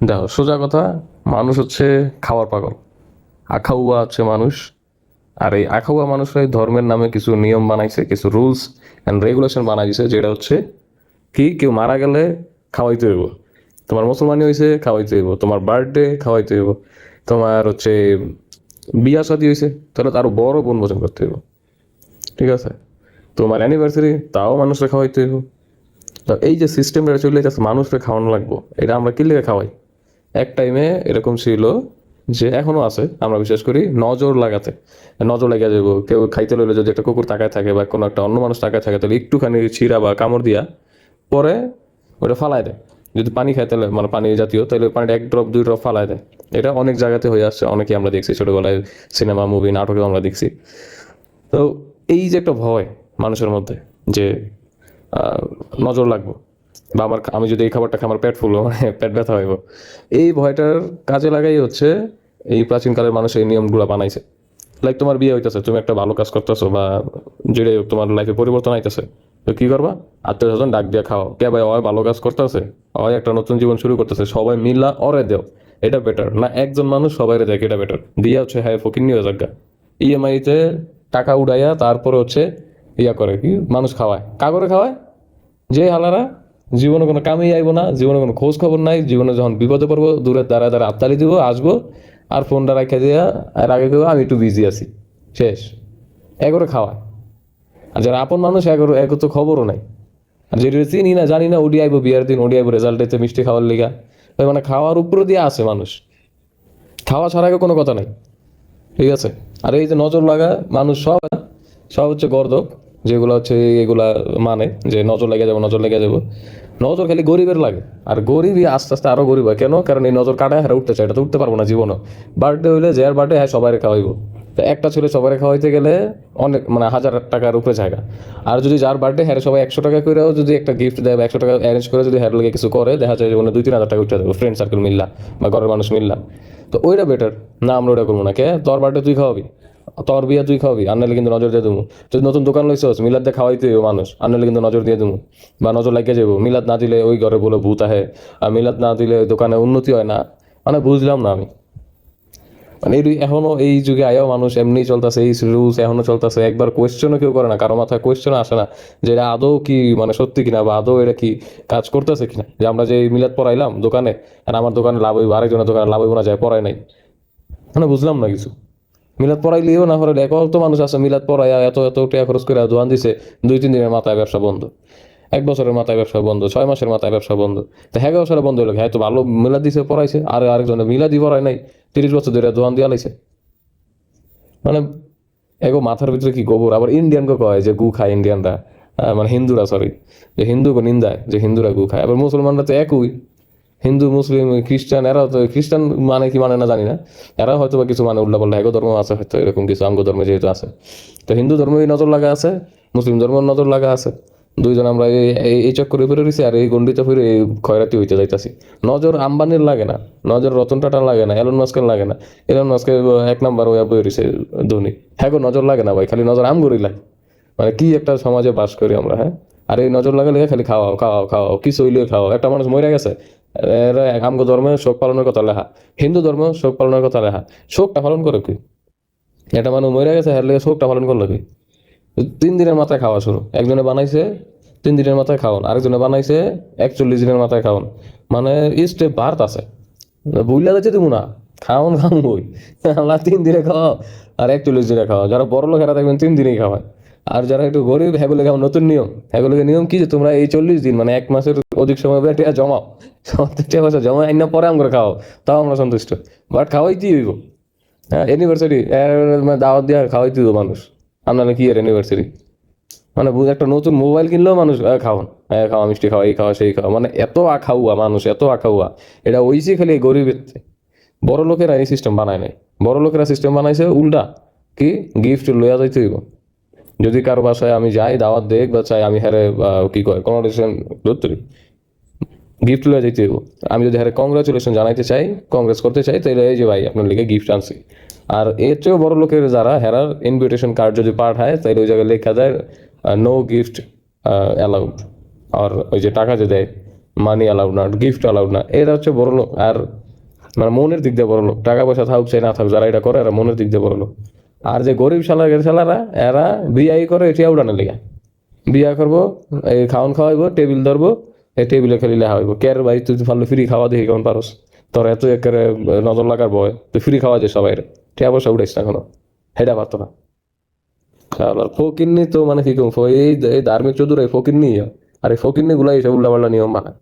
দেখো সোজা কথা, মানুষ হচ্ছে খাওয়ার পাগল। আখাউয়া হচ্ছে মানুষ। আর এই আখাউয়া মানুষরাই ধর্মের নামে কিছু নিয়ম বানাইছে, কিছু রুলস অ্যান্ড রেগুলেশন বানাই দিছে, যেটা হচ্ছে কি কেউ মারা গেলে খাওয়াইতে হইব, তোমার মুসলমানি হয়েছে খাওয়াইতে হইব, তোমার বার্থডে খাওয়াইতে হইব, তোমার হচ্ছে বিয়া শাদী হয়েছে তাহলে তারও বড় বনভোজন করতে হইব, ঠিক আছে? তোমার অ্যানিভার্সারি তাও মানুষরা খাওয়াইতে হইব। তো এই যে সিস্টেমটা চলে যাচ্ছে মানুষকে খাওয়ানো লাগবো, এটা আমরা কি লেগে খাওয়াই? এক টাইমে এরকম ছিল, যে এখনো আছে, আমরা বিশেষ করি নজর লাগাতে। নজর লেগে যাবো, কেউ খাইতে লইলে যদি একটা কুকুর তাকায় থাকে বা কোনো একটা অন্য মানুষ তাকায় থাকে, তাহলে একটুখানি ছিঁড়া বা কামড় দিয়া পরে ওটা ফালায় দেয়। যদি পানি খায় তাহলে মানে পানি জাতীয়, তাহলে পানিটা 1 ড্রপ 2 ড্রপ ফালায় দেয়। এটা অনেক জায়গাতে হয়ে আসছে, অনেকে আমরা দেখছি ছোটবেলায়, সিনেমা মুভি নাটকে আমরা দেখছি। তো এই যে একটা ভয় মানুষের মধ্যে, যে আহ, নজর লাগবো, বা আমি যদি এই খাবারটা খাই আমার পেট ফুলবো, মানে পেট ব্যথা হইব, এই ভয়টার কাজে লাগাই হচ্ছে এই প্রাচীনকালের মানুষ এই নিয়মগুলো বানাইছে। লাইক তোমার বিয়ে হইতেছে, তুমি একটা ভালো কাজ করতেছো বা যেটাই হোক তোমার লাইফে পরিবর্তন আইতেছে, তো কি করবা? আত্মীয় স্বজন ডাক দিয়ে খাও, কে ভাই ওই ভালো কাজ করতেছে, ওই একটা নতুন জীবন শুরু করতেছে, সবাই মিল্লা অরে দেও। এটা বেটার না একজন মানুষ সবাই দেখ, এটা বেটার দিয়া হচ্ছে হ্যাঁ ফকির নিয়ে জায়গা ইএমআইতে টাকা উড়াইয়া তারপরে হচ্ছে ইয়া করে কি মানুষ খাওয়ায়, কাগরে খাওয়ায়, যে হালারা জীবনে কোনো কামেই আইব না, জীবনে কোনো খোঁজ খবর নাই, জীবনে যখন বিপদে পড়বো দূরে দাঁড়ায় দাঁড়ায় আত্মালি দিব, আসবো আর ফোনটা রাখা দিয়া আর আগে কেউ আমি একটু বিজি আছি, শেষ। এগোরে খাওয়ায়। আর যারা আপন মানুষ এগো তো খবরও নাই। আর যেটা চিনি না জানি না, ওডি আইব বিয়ার দিন, ওডি আইব রেজাল্ট দিতে মিষ্টি খাওয়ার লিগা। ওই মানে খাওয়ার উপর দিয়ে আছে মানুষ, খাওয়া ছাড়া আগে কোনো কথা নাই, ঠিক আছে? আর এই যে নজর লাগা মানুষ সব সব হচ্ছে গর্দক, যেগুলো হচ্ছে এগুলা মানে যে নজর লেগে যাবো, নজর লেগে যাবো। নজর খালি গরিবের লাগে, আর গরিবই আস্তে আস্তে আরো গরিব হয়। কেন? কারণ এই নজর কাটায় হ্যাঁ উঠতে চায়, এটা তো উঠতে পারবো না জীবনও। বার্থডে হইলে যে আর বার্থডে হ্যাঁ সবাই খাওয়াইবো, তো একটা ছেলে সবাই খাওয়াইতে গেলে অনেক মানে 1000 টাকার উপরে জায়গা। আর যদি যার বার্থডে হ্যাঁ সবাই 100 টাকা করেও যদি একটা গিফট দেয় বা 100 টাকা অ্যারেঞ্জ করে যদি হ্যাঁ লোকে কিছু করে, দেখা যায় জীবনে 2-3 হাজার টাকা উঠে যাবে, ফ্রেন্ড সার্কেল মিললা বা ঘরের মানুষ মিললা। তো ওইটা বেটার না, আমরা ওটা করবো না। কে তোর বার্থডে তুই খাওয়াবি, তোর বিয়া তুই খাওয়াবি, আনলে কিন্তু নজর দিয়ে দেবো। যদি নতুন দোকান লইছস মিলাদ দিয়ে খাওয়াইতে হইব মানুষ, আনলে কিন্তু নজর দিয়ে দেবো বা নজর লাগিয়ে যাবো। মিলাদ না দিলে ওই ঘরে বলে ভূত আহে, আর মিলাদ না দিলে ওই দোকানে উন্নতি হয় না। মানে বুঝলাম না আমি, মানে এখনো এই যুগে আয়াও মানুষ এমনি চলতেছে, এই রুলস এখনো চলতেছে, একবার কোয়েশ্চেনও কেউ করে না, কারো মাথায় কোয়েশ্চেন আসে না যে এটা আদৌ কি মানে সত্যি কিনা, বা আদৌ এটা কি কাজ করতেছে কিনা। যে আমরা যে মিলাদ পড়াইলাম দোকানে, আর আমার দোকানে লাভ হইব, আরেকজনের দোকানে লাভ হইব না, যায় পড়াই নাই, মানে বুঝলাম না কিছু। মিলাদ পড়াইলেও না পড়াইলে এক তো মানুষ আছে মিলাদ পড়াইয়া এত এত টাকা খরচ করে দোয়ান দিছে, 2-3 দিনের মাথায় ব্যবসা বন্ধ, 1 বছরের মাথায় ব্যবসা বন্ধ, 6 মাসের মাথায় ব্যবসা বন্ধ। তো হ্যাঁ ব্যবসাটা বন্ধ হলো, হ্যাঁ তো ভালো মিলাদ দিছে পড়াইছে, আর আরেকজনে মিলাদি পড়ায় নাই, 30 বছর ধরে দোয়ান দিয়া লাইছে। মানে এগো মাথার ভিতরে কি গোবর। আবার ইন্ডিয়ানকে কয় যে গু খায় ইন্ডিয়ানরা, মানে হিন্দুরা, সরি, যে হিন্দুকে নিন্দায় যে হিন্দুরা গু খায়। আবার মুসলমানরা তো একই, হিন্দু মুসলিম খ্রিস্টান, এরাও তো খ্রিস্টান মানে কি মানে না জানি না, এরা হয়তো বা কিছু মানে উল্টা পাল্টা হ্যাগো ধর্ম আছে হয়তো, এরকম কিছু আঙ্গ ধর্মে যেহেতু আছে। তো হিন্দু ধর্মের নজর লাগা আছে, মুসলিম ধর্মের নজর লাগা আছে, দুইজন আমরা এই চক্করে ফিরে রয়েছি, আর এই গন্ডিতে ফিরে এই খয়রাতি হইতে যাইতাছি। নজর আম্বানির লাগে না, নজর রতন টাটার লাগে না, এলন মাস্কের লাগে না। এলন মাস্কের 1 নাম্বার ওয়া বই রয়েছে ধনী, হ্যাগো নজর লাগে না ভাই, খালি নজর আমগরই লাগে। মানে কি একটা সমাজে বাস করি আমরা, হ্যাঁ? আর এই নজর লাগালে খালি খাওয়াও খাওয়াও খাওয়াও, কি চইলে খাওয়াও। একটা মানুষ মরে গেছে, এরা আমগো ধর্মে শোক পালনের কথা লেখা, হিন্দু ধর্ম শোক পালনের কথা লেখা, শোকটা পালন করে কি? একটা মানুষ মরে গেছে, হ্যাঁ লেগে শোকটা পালন করলো কি? 3 দিনের মাথায় খাওয়া শুরু, একজনে বানাইছে 3 দিনের মাথায় খাওয়ান, আরেকজনে বানাইছে 41 দিনের মাথায় খাওয়ান। মানে স্টেপ ভার্ত আছে, বুঝলা যাচ্ছে তুমি না, খাওন খাওন বই, আল্লাহ 3 দিনে খাওয়াও আর 41 দিনে খাওয়া। যারা বড় লোক এরা দেখবেন 3 দিনেই খাওয়ায়। আর যারা একটু গরিব হ্যাগুলো কেমন নতুন নিয়ম, হ্যাগুলোকে নিয়ম কি যে তোমরা এই 40 দিন মানে 1 মাসের অধিক সময় টিয়া জমাও, টিয়া পয়সা জমা আইনা পরে আমরা খাও, তাও আমরা সন্তুষ্ট। বাট খাওয়াইতেই হইব। হ্যাঁ অ্যানিভার্সারি দাওয়াত দিয়া খাওয়াইতে হইব মানুষ, আপনারা কি এর অ্যানিভার্সারি? মানে একটা নতুন মোবাইল কিনলেও মানুষ খাওয়ান, হ্যাঁ খাওয়া, মিষ্টি খাওয়া, এই খাওয়া সেই খাওয়া, মানে এত আখাউয়া মানুষ, এত আখাউয়া। এটা ওইসি খালি এই গরিবের। বড় লোকেরা এই সিস্টেম বানায় নাই, বড় লোকেরা সিস্টেম বানাইছে উল্টা, কি গিফট লইয়া যাইতে হইব। যদি কারো বাসায় আমি যাই দাওয়াত দেখ বা চাই, আমি হ্যারে কি কয় কংগ্রেচুলেশন ধরতে গিফট লইয়া যাইতে হইব। আমি যদি হ্যারে কংগ্রাচুলেশন জানাইতে চাই, কংগ্রেস করতে চাই, তাহলে এই যে ভাই আপনার লিগে গিফট আনছি। আর এর চেয়েও বড় লোকের যারা হেরার ইনভিটেশন কার্ড যদি পাঠায়, তাহলে ওই জায়গায় লেখা যায় নো গিফট অ্যালাউড। আর ওই যে টাকা যে দেয় মানি অ্যালাউড না, গিফট অ্যালাউড না। এটা হচ্ছে বড় লোক। আর মানে মনের দিক দিয়ে বড় লোক, টাকা পয়সা থাকুক চাই না থাকুক, যারা এটা করে এরা মনের দিক দিয়ে বড় লোক। আর যে গরিব শালারা এরা বিয়াই করে এটিয়া উড়ানের লেগে, বিয়া করবো, এই খাওয়ান খাওয়াইবো, টেবিল ধরবো, এই টেবিলে খেলি লেখা হইব। কে ভাই তুই ভালো ফ্রি খাওয়া দেখি কেমন পারস, তোর এত একেবারে নজর লাগার ভয়, তুই ফ্রি খাওয়া যায় সবাই, ঠিক পয়সা উঠাইস না কোনো, সেটা পারতো না। আর ফকিন্নি তো মানে কি কম, এই ধার্মিক চতুর এই ফকিন্নি, আর এই ফকিন্নি গুলাই সব উল্টা পাল্টা নিয়ম বানায়।